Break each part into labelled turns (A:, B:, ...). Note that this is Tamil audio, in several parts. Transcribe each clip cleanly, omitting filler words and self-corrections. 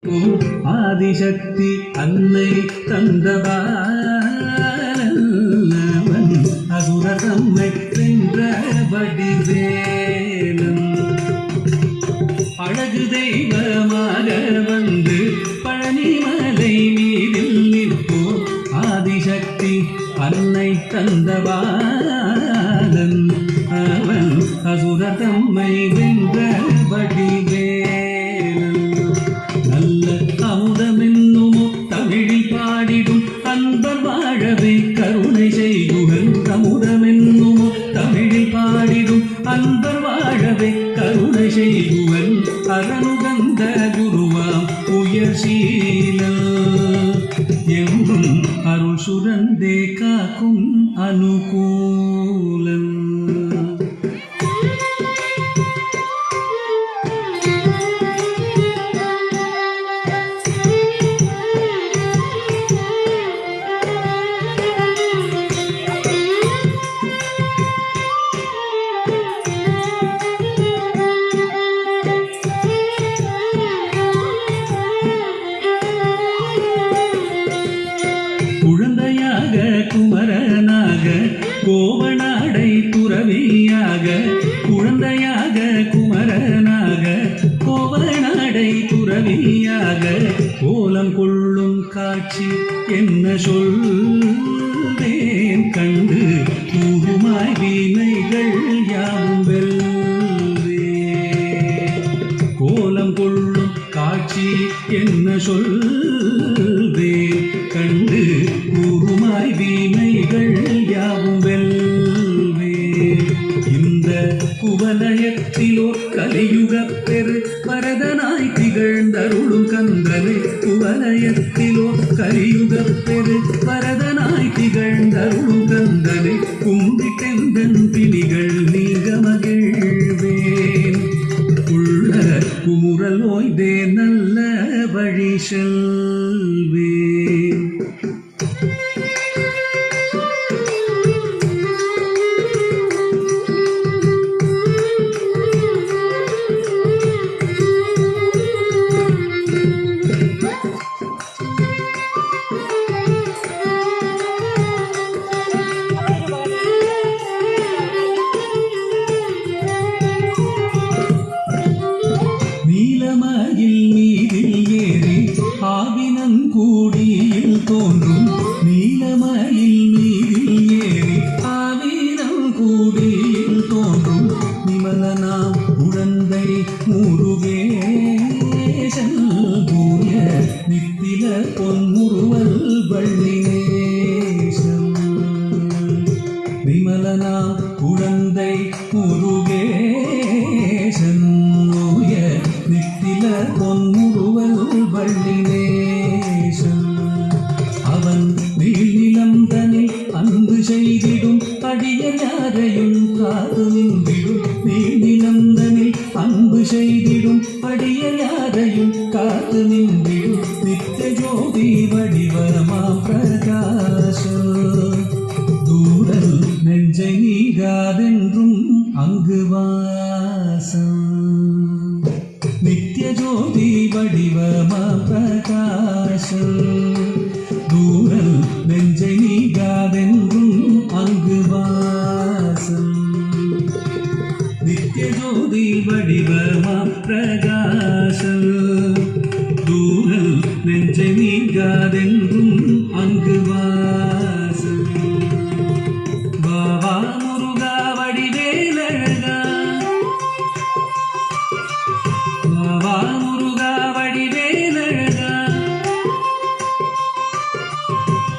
A: ஆதிசக்தி அன்னை தந்தபாலன் அசுரர் தம்மை வென்ற வடிவேலன் அழகு தெய்வமாக வந்து பழனிமலை மீதில் நிற்போம். ஆதிசக்தி அன்னை தந்தபாலன் அவன் அசுரர் தம்மை வென்ற வடிவேலன் நல்ல அமுதமென்னுமோ தமிழில் பாடிடும் அன்பர் வாழவே கருணை செய்குகன். அமுதமென்னுமோ தமிழில் பாடிடும் அன்பர் வாழவே கருணை செய்குவன். அரணுகந்த குருவாம் உயர்சீலன் எங்கும் அருள் சுரந்தே காக்கும் அனுகூலன். குழந்தையாக குமரனாக கோவனாடை துறவியாக, குழந்தையாக குமரனாக கோவனாடை துறவியாக கோலம் கொள்ளும் காட்சி என்ன சொல்வேன் கண்டு கூறுமாய் வீணைகள் யாவும் வெல்வே. கோலம் கொள்ளும் காட்சி என்ன சொல்வேன் கண்டு கூறுமாய் வீணைகள் யாவும் வெல்வே. இந்த குவலயத்திலோர் கலியுகப் பெரு வரதனாய் திகழ்ந்தருளும் கந்தனை. குவலயத்திலோர் கலியுகப் பெரு வரதனாய் திகழ்ந்தருளும் கந்தனை கும்பிட்டெந்தன் பிணிகள் நீங்க மகிழ்வேன். உள்ள குமுறல் ஓய்தே நல்ல வழி செல்வேன். நீலமயில் மீதில் ஏறி ஆவினங்கூடியில் தோன்றும். நீலமயில் மீதில் ஏறி ஆவினங்கூடியில் தோன்றும். நிமலனாம் உடந்தை முருகேசன் தூய நித்தில பொன்முறுவல் வள்ளினேசன். நிமலனாம் உடந்தை முருகேசன் நித்தில பொன்முறுவல் வள்ளினேசன். அவன் நீளம் தனில் அன்பு செய்திடும் அடியர் யாரையும் காத்து நின்றிடும். நீளம் தனில் அன்பு செய்திடும் அடியர் யாரையும் காத்து நின்றிடும். நித்திய ஜோதி வடிவமா பிரகாசம் தூரல் நெஞ்சை நீகாதென்றும் அங்கு வாசம். நித்திய ஜோதி வடிவமா பிரகாசம் தூரல் நெஞ்சை நீகாதென்றும் அங்கு வாசம். நித்திய ஜோதி வடிவமா பிரகாசம் தூரல் நெஞ்சை நீகாதென்றும் அங்கு வாசம். பாவா முருகா வடிவேலழகா, பாவா முருகா வடிவேலழகா,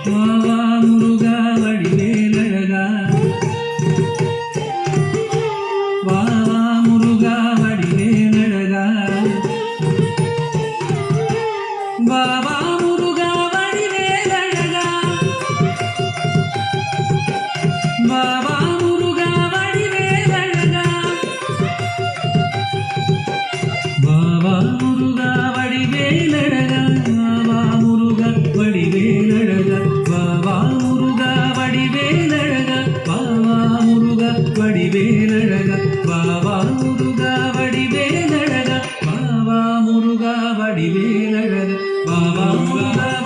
A: பாவா முருகா வடிவேலழகா, பாவா முருகா வடிவேலழகா, பாவா முருகா வடிவேலழகா, பாவா முருகா வடிவேலழகா, பாவா முருகா வடிவேலழகா, பாவா முருகா வடிவேலழகா, பாவா முருகா வடிவேலழகா, பாவா முருகா வடிவேலழகா, பாவா முருகா வடிவேலழகா, பாவா முருகா வடிவேலழகா. வடிவேலழக பாபா முருகா